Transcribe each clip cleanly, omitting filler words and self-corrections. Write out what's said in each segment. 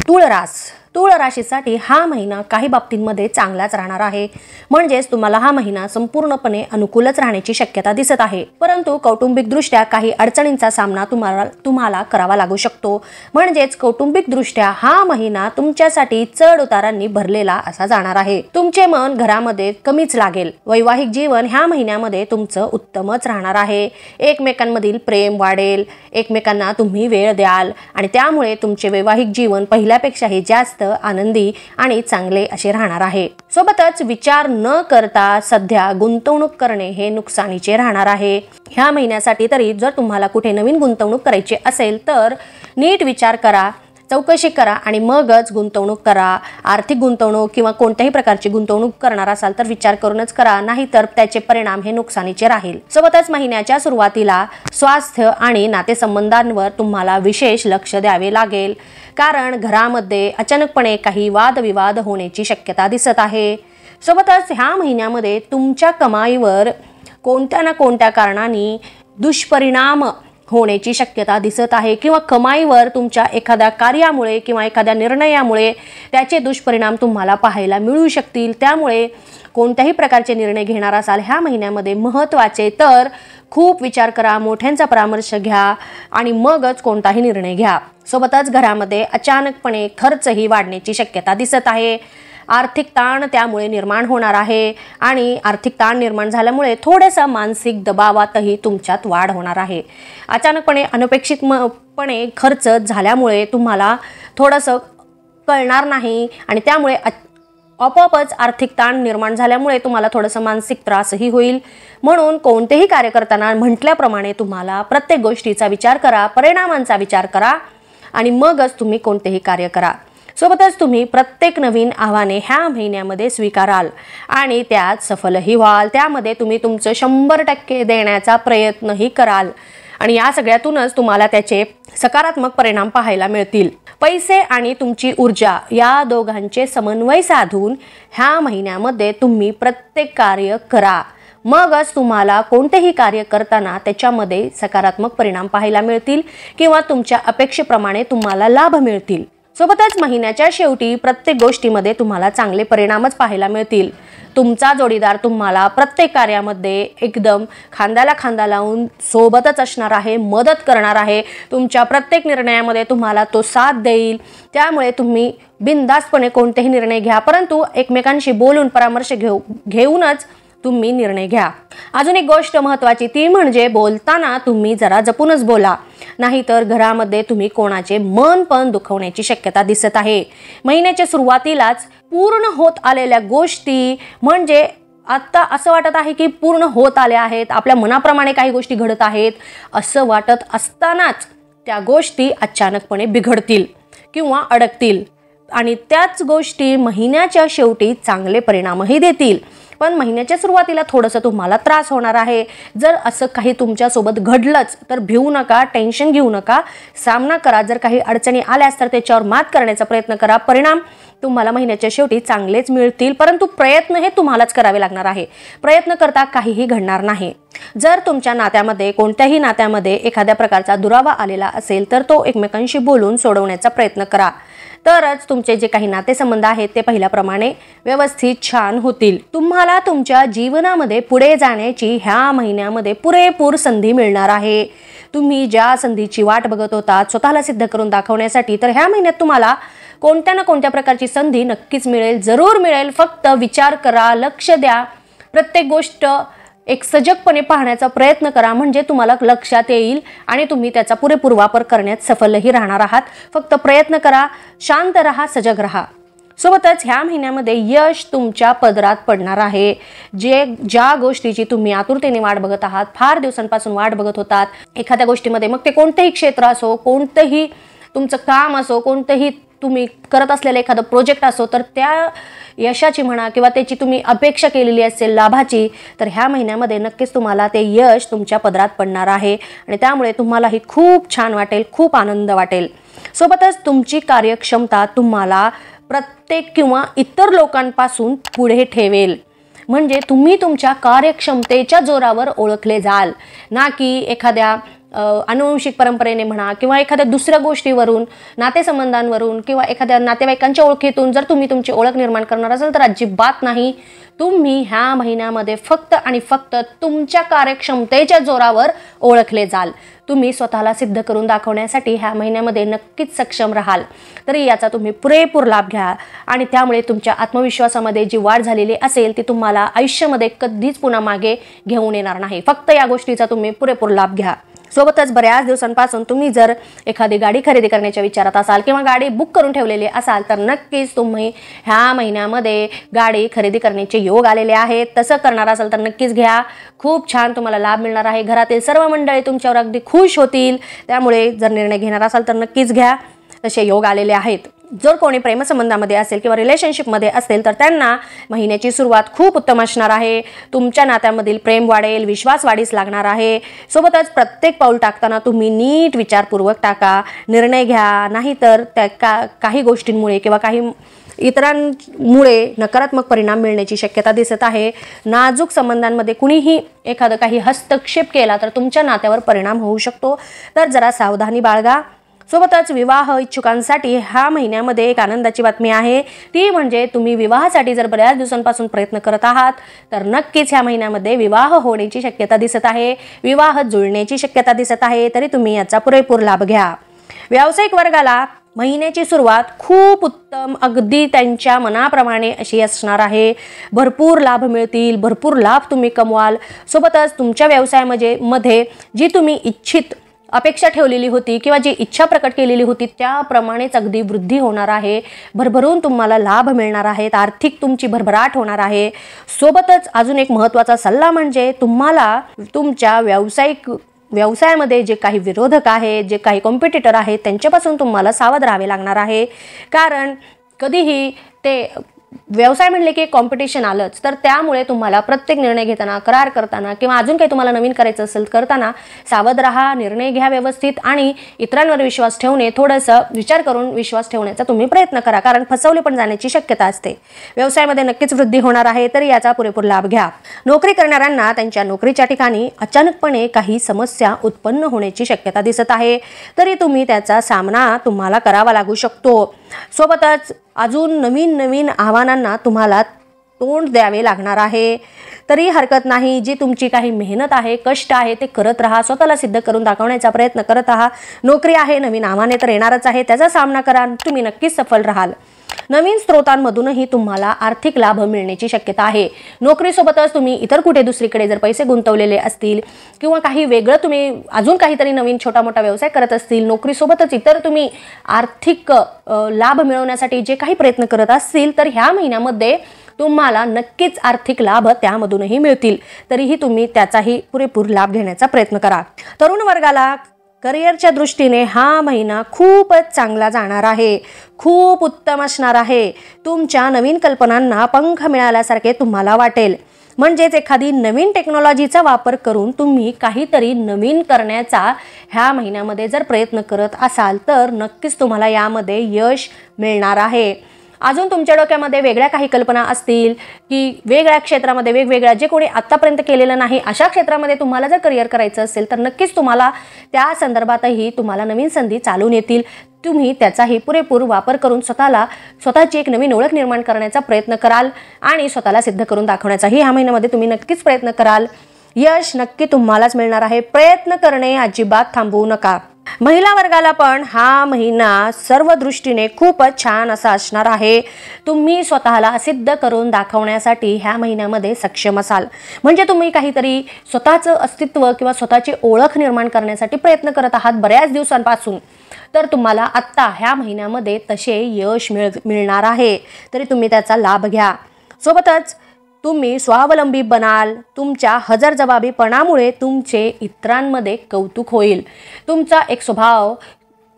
तूळ राशीसाठी हा महिना काही बाबतींमध्ये चांगलाच राहणार आहे, म्हणजेच तुम्हाला हा महिना संपूर्णपणे अनुकूलच राहण्याची शक्यता दिसत आहे। परंतु कौटुंबिक दृष्ट्या काही अडचणींचा सामना तुम्हाला करावा लागू शकतो, म्हणजेच कौटुंबिक दृष्ट्या हा महिना तुमच्यासाठी चढ उतारांनी भरलेला असा जाणार आहे। तुमचे मन घरामध्ये कमीच लागेल। वैवाहिक जीवन ह्या महिन्यामध्ये तुमचं उत्तमच राहणार आहे। एकमेकांमधील प्रेम वाढेल, एकमेकांना तुम्ही वेळ द्याल आणि त्यामुळे तुमचे वैवाहिक जीवन पहिल्यापेक्षाही जास्त आनंदी आणि चांगले असे राहणार आहे। सोबतच विचार न करता सध्या गुंतवणूक करणे हे नुकसानीचे राहणार आहे। ह्या महिन्यासाठी तरी जर तुम्हाला कुठे नवीन गुंतवणूक करायची असेल तर नीट विचार करा, चौकशी करा आणि मगच गुंतवणूक करा। आर्थिक गुंतवणूक किंवा कोणत्याही प्रकारची गुंतवणूक करणार असाल तर विचार करूनच करा, नाहीतर त्याचे परिणाम हे नुकसानीचे राहील। सोबतच महिन्याच्या सुरुवातीला स्वास्थ्य आणि नातेसंबंधांवर तुम्हाला विशेष लक्ष द्यावे लागेल, कारण घरामध्ये अचानकपणे काही वादविवाद होण्याची शक्यता दिसत आहे। सोबतच ह्या महिन्यामध्ये तुमच्या कमाईवर कोणत्या ना कोणत्या कारणाने दुष्परिणाम होण्याची शक्यता दिसत आहे, किंवा कमाईवर तुमच्या एखाद्या कार्यामुळे किंवा एखाद्या निर्णयामुळे त्याचे दुष्परिणाम तुम्हाला पाहायला मिळू शकतील। त्यामुळे कोणत्याही प्रकारचे निर्णय घेणार असाल ह्या महिन्यामध्ये महत्त्वाचे तर खूप विचार करा, मोठ्यांचा परामर्श घ्या आणि मगच कोणताही निर्णय घ्या। सोबतच घरामध्ये अचानकपणे खर्चही वाढण्याची शक्यता दिसत आहे। आर्थिक ताण त्यामुळे निर्माण होणार आहे आणि आर्थिक ताण निर्माण झाल्यामुळे थोडेसा मानसिक दबावातही तुमच्यात वाढ होणार आहे। अचानकपणे अनपेक्षितपणे खर्च झाल्यामुळे तुम्हाला थोडंसं कळणार नाही आणि त्यामुळे आपोआपच आर्थिक ताण निर्माण झाल्यामुळे तुम्हाला थोडंसं मानसिक त्रासही होईल। म्हणून कोणतेही कार्य करताना म्हटल्याप्रमाणे तुम्हाला प्रत्येक गोष्टीचा विचार करा, परिणामांचा विचार करा आणि मगच तुम्ही कोणतेही कार्य करा। सोबतच तुम्ही प्रत्येक नवीन आव्हाने ह्या महिन्यामध्ये स्वीकाराल आणि त्यात सफलही व्हाल। त्यामध्ये तुम्ही तुमचं 100% देण्याचा प्रयत्नही कराल आणि या सगळ्यातूनच तुम्हाला त्याचे सकारात्मक परिणाम पाहायला मिळतील। पैसे आणि तुमची ऊर्जा या दोघांचे समन्वय साधून ह्या महिन्यामध्ये तुम्ही प्रत्येक कार्य करा, मगच तुम्हाला कोणतेही कार्य करताना त्याच्यामध्ये सकारात्मक परिणाम पाहायला मिळतील किंवा तुमच्या अपेक्षेप्रमाणे तुम्हाला लाभ मिळतील। सोबतच महिन्याच्या शेवटी प्रत्येक गोष्टीमध्ये तुम्हाला चांगले परिणामच पाहायला मिळतील। तुमचा जोडीदार तुम्हाला प्रत्येक कार्यामध्ये एकदम खांद्याला खांदा लावून सोबतच असणार आहे, मदत करणार आहे। तुमच्या प्रत्येक निर्णयामध्ये तुम्हाला तो साथ देईल। त्यामुळे तुम्ही बिनधास्तपणे कोणतेही निर्णय घ्या, परंतु एकमेकांशी बोलून परामर्श घेऊनच तुम्ही निर्णय घ्या। अजून एक गोष्ट महत्त्वाची ती म्हणजे बोलताना तुम्ही जरा जपूनच बोला, नाहीतर घरामध्ये तुम्ही कोणाचे मन पण दुखवण्याची शक्यता दिसत आहे। महिन्याच्या सुरुवातीलाच पूर्ण होत आलेल्या गोष्टी म्हणजे आता असं वाटत आहे की पूर्ण होत आल्या आहेत, आपल्या मनाप्रमाणे काही गोष्टी घडत आहेत असं वाटत असतानाच त्या गोष्टी अचानकपणे बिघडतील किंवा अडकतील आणि त्याच गोष्टी महिन्याच्या शेवटी चांगले परिणामही देतील। पण महिन्याच्या सुरुवातीला थोडंसं तुम्हाला त्रास होणार आहे। जर असं काही तुमच्यासोबत घडलंच तर भिवू नका, टेन्शन घेऊ नका, सामना करा। जर काही अडचणी आल्यास तर त्याच्यावर मात करण्याचा प्रयत्न करा। परिणाम तुम्हाला महिन्याच्या शेवटी चांगलेच मिळतील, परंतु प्रयत्न हे तुम्हालाच करावे लागणार आहे। प्रयत्न करता काहीही घडणार नाही। जर तुमच्या नात्यामध्ये कोणत्याही नात्यामध्ये एखाद्या प्रकारचा दुरावा आलेला असेल तर तो एकमेकांशी बोलून सोडवण्याचा प्रयत्न करा, तरच तुमचे जे काही नातेसंबंध आहेत ते पहिल्याप्रमाणे व्यवस्थित छान होतील। तुम्हाला तुमच्या जीवनामध्ये पुढे जाण्याची ह्या महिन्यामध्ये पुरेपूर संधी मिळणार आहे। तुम्ही ज्या संधीची वाट बघत होता स्वतःला सिद्ध करून दाखवण्यासाठी, तर ह्या महिन्यात तुम्हाला कोणत्या ना कोणत्या प्रकारची संधी नक्कीच मिळेल, जरूर मिळेल। फक्त विचार करा, लक्ष द्या, प्रत्येक गोष्ट एक सजगपणे पाहण्याचा प्रयत्न करा, म्हणजे तुम्हाला लक्षात येईल आणि तुम्ही त्याचा पुरेपूर वापर करण्यात सफलही राहणार आहात। फक्त प्रयत्न करा, शांत रहा, सजग रहा। सोबतच ह्या महिन्यामध्ये यश तुमच्या पदरात पडणार आहे। ज्या गोष्टीची तुम्ही आतुरतेने वाट बघत आहात, फार दिवसांपासून वाट बघत होतात एखाद्या गोष्टीमध्ये, मग ते कोणतेही क्षेत्र असो, कोणतेही तुमचं काम असो, कोणतेही तुम्ही करत असलेलं एखादं प्रोजेक्ट असो, तर त्या यशाची म्हणा किंवा त्याची तुम्ही अपेक्षा केलेली असेल लाभाची, तर ह्या महिन्यामध्ये नक्कीच तुम्हाला ते यश तुमच्या पदरात पडणार आहे आणि त्यामुळे तुम्हालाही खूप छान वाटेल, खूप आनंद वाटेल। सोबतच तुमची कार्यक्षमता तुम्हाला प्रत्येक किंवा इतर लोकांपासून पुढे ठेवेल, म्हणजे तुम्ही तुमच्या कार्यक्षमतेच्या जोरावर ओळखले जाल, ना की एखाद्या अनुवंशिक परंपरेने म्हणा किंवा एखाद्या दुसऱ्या गोष्टीवरून, नातेसंबंधांवरून किंवा एखाद्या नातेवाईकांच्या ओळखीतून जर तुम्ही तुमची ओळख निर्माण करणार असाल तर अजिबात नाही. तुम्ही ह्या महिन्यामध्ये फक्त आणि फक्त तुमच्या कार्यक्षमतेच्या जोरावर ओळखले जाल. तुम्ही स्वतःला सिद्ध करून दाखवण्यासाठी ह्या महिन्यामध्ये नक्कीच सक्षम राहाल. तरी याचा तुम्ही पुरेपूर लाभ घ्या आणि त्यामुळे तुमच्या आत्मविश्वासामध्ये जी वाढ झालेली असेल ती तुम्हाला आयुष्यामध्ये कधीच पुन्हा मागे घेऊन येणार नाही. फक्त या गोष्टीचा तुम्ही पुरेपूर लाभ घ्या. सोबतच बऱ्याच दिवसांपासून तुम्ही जर एखादी गाडी खरेदी करण्याच्या विचारात असाल किंवा गाडी बुक करून ठेवलेली असाल तर नक्कीच तुम्ही ह्या महिन्यामध्ये गाडी खरेदी करण्याचे योग आलेले आहेत. तसं करणार असाल तर नक्कीच घ्या. खूप छान तुम्हाला लाभ मिळणार आहे. घरातील सर्व मंडळी तुमच्यावर अगदी खुश होतील. त्यामुळे जर निर्णय घेणार असाल तर नक्कीच घ्या. तसे योग आलेले आहेत. जर कोणी प्रेमसंबंधामध्ये असेल किंवा रिलेशनशिपमध्ये असेल तर त्यांना महिन्याची सुरुवात खूप उत्तम असणार आहे. तुमच्या नात्यामधील प्रेम वाढेल, विश्वास वाढीस लागणार आहे. सोबतच प्रत्येक पाऊल टाकताना तुम्ही नीट विचारपूर्वक टाका, निर्णय घ्या. नाहीतर त्या काही गोष्टींमुळे किंवा काही इतरांमुळे नकारात्मक परिणाम मिळण्याची शक्यता दिसत आहे. नाजूक संबंधांमध्ये कुणीही एखादं काही हस्तक्षेप केला तर तुमच्या नात्यावर परिणाम होऊ शकतो. तर जरा सावधानी बाळगा. सोबतच विवाह इच्छुकांसाठी ह्या महिन्यामध्ये एक आनंदाची बातमी आहे. ती म्हणजे तुम्ही विवाहासाठी जर बऱ्याच दिवसांपासून प्रयत्न करत आहात तर नक्कीच ह्या महिन्यामध्ये विवाह होण्याची शक्यता दिसत आहे. विवाह जुळण्याची शक्यता दिसत आहे. तरी तुम्ही याचा पुरेपूर लाभ घ्या. व्यावसायिक वर्गाला महिन्याची सुरुवात खूप उत्तम, अगदी त्यांच्या मनाप्रमाणे अशी असणार आहे. भरपूर लाभ मिळतील, भरपूर लाभ तुम्ही कमवाल. सोबतच तुमच्या व्यवसायामध्ये जी तुम्ही इच्छित अपेक्षा ठेवलेली होती किंवा जी इच्छा प्रकट केलेली होती त्याप्रमाणेच अगदी वृद्धी होणार आहे. भरभरून तुम्हाला लाभ मिळणार आहेत. आर्थिक तुमची भरभराट होणार आहे. सोबतच अजून एक महत्त्वाचा सल्ला म्हणजे तुम्हाला तुमच्या व्यवसायामध्ये जे काही विरोधक आहेत, जे काही कॉम्पिटिटर आहेत त्यांच्यापासून तुम्हाला सावध राहावे लागणार आहे. कारण कधीही ते व्यवसाय म्हणले की कॉम्पिटिशन आलंच, तर त्यामुळे तुम्हाला प्रत्येक निर्णय घेताना, करार करताना किंवा अजून काही तुम्हाला नवीन करायचं असेल करताना सावध राहा, निर्णय घ्या व्यवस्थित आणि इतरांवर विश्वास ठेवणे, थोडंसं विचार करून विश्वास ठेवण्याचा तुम्ही प्रयत्न करा. कारण फसवले पण जाण्याची शक्यता असते. व्यवसायामध्ये नक्कीच वृद्धी होणार आहे. तरी याचा पुरेपूर लाभ घ्या. नोकरी करणाऱ्यांना त्यांच्या नोकरीच्या ठिकाणी अचानकपणे काही समस्या उत्पन्न होण्याची शक्यता दिसत आहे. तरी तुम्ही त्याचा सामना तुम्हाला करावा लागू शकतो. सोबतच अजून नवीन आव्हानांना तुम्हाला तोंड द्यावे लागणार आहे. तरी हरकत नाही. जी तुमची काही मेहनत आहे, कष्ट आहे ते करत राहा. स्वतःला सिद्ध करून दाखवण्याचा प्रयत्न करत राहा. नोकरी आहे, नवीन आव्हाने तर येणारच आहे. त्याचा सामना करा. तुम्ही नक्कीच सफल राहाल. नवीन स्रोतांमधूनही तुम्हाला आर्थिक लाभ मिळण्याची शक्यता आहे. नोकरीसोबतच तुम्ही इतर कुठे दुसरीकडे जर पैसे गुंतवलेले असतील किंवा काही वेगळं तुम्ही अजून काहीतरी नवीन छोटा मोठा व्यवसाय करत असतील, नोकरीसोबतच इतर तुम्ही आर्थिक लाभ मिळवण्यासाठी जे काही प्रयत्न करत असतील तर ह्या महिन्यामध्ये तुम्हाला नक्कीच आर्थिक लाभ त्यामधूनही मिळतील. तरीही तुम्ही त्याचाही पुरेपूर लाभ घेण्याचा प्रयत्न करा. तरुण वर्गाला करिअरच्या दृष्टीने हा महिना खूपच चांगला जाणार आहे. खूप उत्तम असणार आहे. तुमच्या नवीन कल्पनांना पंख मिळाल्यासारखे तुम्हाला वाटेल. म्हणजेच एखादी नवीन टेक्नॉलॉजीचा वापर करून तुम्ही काहीतरी नवीन करण्याचा ह्या महिन्यामध्ये जर प्रयत्न करत असाल तर नक्कीच तुम्हाला यामध्ये यश मिळणार आहे. अजून तुमच्या डोक्यामध्ये वेगळ्या काही कल्पना असतील की वेगळ्या क्षेत्रामध्ये वेगवेगळ्या जे कोणी आतापर्यंत केलेलं नाही अशा क्षेत्रामध्ये तुम्हाला जर करिअर करायचं असेल तर नक्कीच तुम्हाला त्या संदर्भातही तुम्हाला नवीन संधी चालून येतील. तुम्ही त्याचाही पुरेपूर वापर करून स्वतःची एक नवीन ओळख निर्माण करण्याचा प्रयत्न कराल आणि स्वतःला सिद्ध करून दाखवण्याचाही ह्या महिन्यामध्ये तुम्ही नक्कीच प्रयत्न कराल. यश नक्की तुम्हालाच मिळणार आहे. प्रयत्न करणे अजिबात थांबवू नका. महिला वर्गाला पण हा महिना सर्व दृष्टीने खूपच छान असा असणार आहे. तुम्ही स्वतःला सिद्ध करून दाखवण्यासाठी ह्या महिन्यामध्ये सक्षम असाल. म्हणजे तुम्ही काहीतरी स्वतःचं अस्तित्व किंवा स्वतःची ओळख निर्माण करण्यासाठी प्रयत्न करत आहात बऱ्याच दिवसांपासून. तर तुम्हाला आत्ता ह्या महिन्यामध्ये तसे यश मिळणार आहे. तरी तुम्ही त्याचा लाभ घ्या. सोबतच तुम्ही स्वावलंबी बनाल. तुमच्या हजरजबाबीपणामुळे तुमचे इतरांमध्ये कौतुक होईल. तुमचा एक स्वभाव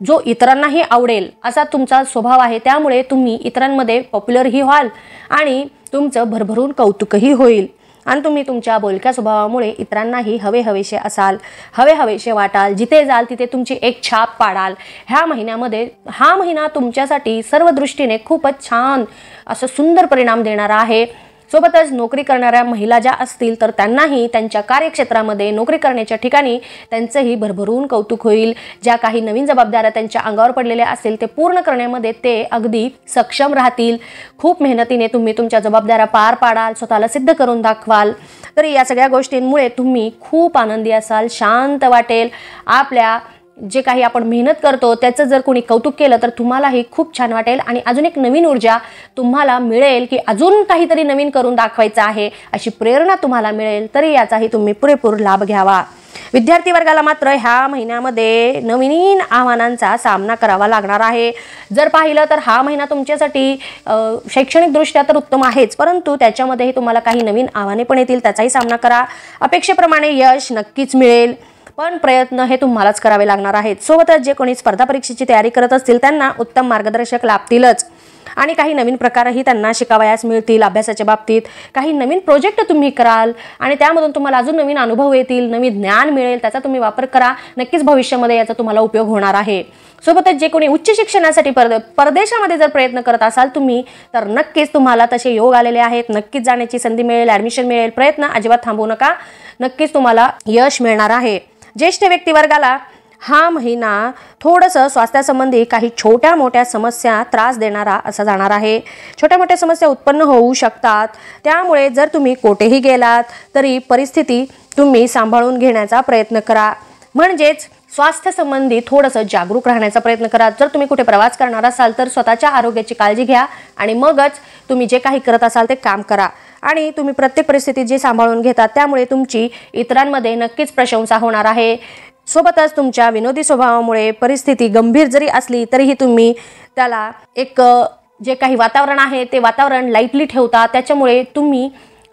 जो इतरांनाही आवडेल असा तुमचा स्वभाव आहे. त्यामुळे तुम्ही इतरांमध्ये पॉप्युलरही व्हाल आणि तुमचं भरभरून कौतुकही होईल. आणि तुम्ही तुमच्या बोलक्या स्वभावामुळे इतरांनाही हवेहवेसे असाल, हवेहवेसे वाटाल. जिथे जाल तिथे तुमची एक छाप पाडाल. ह्या महिन्यामध्ये हा महिना तुमच्यासाठी सर्व दृष्टीने खूपच छान असं सुंदर परिणाम देणारा आहे. सोबतच नोकरी करणाऱ्या महिला ज्या असतील तर त्यांनाही त्यांच्या कार्यक्षेत्रामध्ये नोकरी करण्याच्या ठिकाणी त्यांचंही भरभरून कौतुक होईल. ज्या काही नवीन जबाबदाऱ्या त्यांच्या अंगावर पडलेल्या असतील ते पूर्ण करण्यामध्ये ते अगदी सक्षम राहतील. खूप मेहनतीने तुम्ही तुमच्या जबाबदाऱ्या पार पाडाल, स्वतःला सिद्ध करून दाखवाल. तरी या सगळ्या गोष्टींमुळे तुम्ही खूप आनंदी असाल, शांत वाटेल. आपल्या जे काही आपण मेहनत करतो त्याचं जर कोणी कौतुक केलं तर तुम्हालाही खूप छान वाटेल आणि अजून एक नवीन ऊर्जा तुम्हाला मिळेल की अजून काहीतरी नवीन करून दाखवायचं आहे अशी प्रेरणा तुम्हाला मिळेल. तरी याचाही तुम्ही पुरेपूर लाभ घ्यावा. विद्यार्थी वर्गाला मात्र ह्या महिन्यामध्ये नवीन आव्हानांचा सामना करावा लागणार आहे. जर पाहिलं तर हा महिना तुमच्यासाठी शैक्षणिकदृष्ट्या तर उत्तम आहेच, परंतु त्याच्यामध्येही तुम्हाला काही नवीन आव्हाने पण येतील, त्याचाही सामना करा. अपेक्षेप्रमाणे यश नक्कीच मिळेल, पण प्रयत्न हे तुम्हालाच करावे लागणार आहेत. सोबतच जे कोणी स्पर्धा परीक्षेची तयारी करत असतील त्यांना उत्तम मार्गदर्शक लाभतीलच आणि काही नवीन प्रकारही त्यांना शिकावयास मिळतील. अभ्यासाच्या बाबतीत काही नवीन प्रोजेक्ट तुम्ही कराल आणि त्यामधून तुम्हाला अजून नवीन अनुभव येतील, नवीन ज्ञान मिळेल, त्याचा तुम्ही वापर करा. नक्कीच भविष्यामध्ये याचा तुम्हाला उपयोग होणार आहे. सोबतच जे कोणी उच्च शिक्षणासाठी परदेशामध्ये जर प्रयत्न करत असाल तुम्ही तर नक्कीच तुम्हाला तसे योग आलेले आहेत. नक्कीच जाण्याची संधी मिळेल, ॲडमिशन मिळेल. प्रयत्न अजिबात थांबवू नका, नक्कीच तुम्हाला यश मिळणार आहे. ज्येष्ठ व्यक्तिवर्गाला हा महिना थोडंसं स्वास्थ्यासंबंधी काही छोट्या मोठ्या समस्या त्रास देणारा असा जाणार आहे. छोट्या मोठ्या समस्या उत्पन्न होऊ शकतात, त्यामुळे जर तुम्ही कोठेही गेलात तरी परिस्थिती तुम्ही सांभाळून घेण्याचा प्रयत्न करा. म्हणजेच स्वास्थ्य संबंधी थोडंसं जागरूक राहण्याचा प्रयत्न करा. जर तुम्ही कुठे प्रवास करणार असाल तर स्वतःच्या आरोग्याची काळजी घ्या आणि मगच तुम्ही जे काही करत असाल ते काम करा. आणि तुम्ही प्रत्येक परिस्थितीत जे सांभाळून घेतात त्यामुळे तुमची इतरांमध्ये नक्कीच प्रशंसा होणार आहे. सोबतच तुमच्या विनोदी स्वभावामुळे परिस्थिती गंभीर जरी असली तरीही तुम्ही त्याला एक जे काही वातावरण आहे ते वातावरण लाईटली ठेवता. त्याच्यामुळे तुम्ही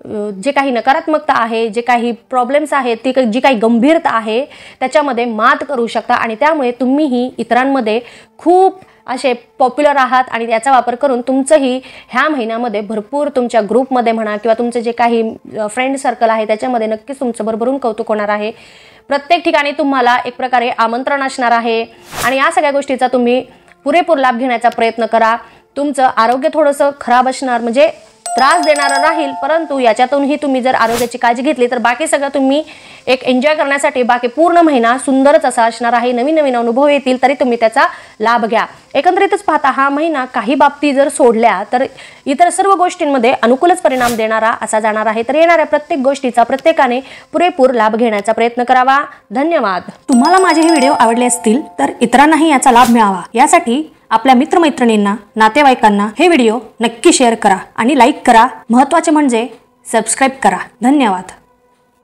जे काही नकारात्मकता आहे, जे काही प्रॉब्लेम्स आहेत, ती जी काही गंभीरता आहे त्याच्यामध्ये मात करू शकता आणि त्यामुळे तुम्हीही इतरांमध्ये खूप असे पॉप्युलर आहात आणि याचा वापर करून तुमचंही ह्या महिन्यामध्ये भरपूर तुमच्या ग्रुपमध्ये म्हणा किंवा तुमचे जे काही फ्रेंड सर्कल आहे त्याच्यामध्ये नक्कीच तुमचं भरभरून कौतुक होणार आहे. प्रत्येक ठिकाणी तुम्हाला एक प्रकारे आमंत्रण असणार आहे आणि या सगळ्या गोष्टीचा तुम्ही पुरेपूर लाभ घेण्याचा प्रयत्न करा. तुमचं आरोग्य थोडंसं खराब असणार, म्हणजे त्रास देणारं राहील, परंतु याच्यातूनही तुम्ही जर आरोग्याची काळजी घेतली तर बाकी सगळं तुम्ही एक एन्जॉय करण्यासाठी बाकी पूर्ण महिना सुंदरच असा असणार आहे. नवीन नवीन अनुभव येतील तरी तुम्ही त्याचा लाभ घ्या. एकंदरीतच पाहता हा महिना काही बाबती जर सोडल्या तर इतर सर्व गोष्टींमध्ये अनुकूलच परिणाम देणारा असा जाणार आहे. तर येणाऱ्या प्रत्येक गोष्टीचा प्रत्येकाने पुरेपूर लाभ घेण्याचा प्रयत्न करावा. धन्यवाद. तुम्हाला माझे हे व्हिडिओ आवडले असतील तर इतरांनाही याचा लाभ मिळावा यासाठी आपल्या मित्रमैत्रिणींना, नातेवाईकांना हे व्हिडिओ नक्की शेअर करा आणि लाईक करा. महत्त्वाचे म्हणजे सबस्क्राईब करा. धन्यवाद.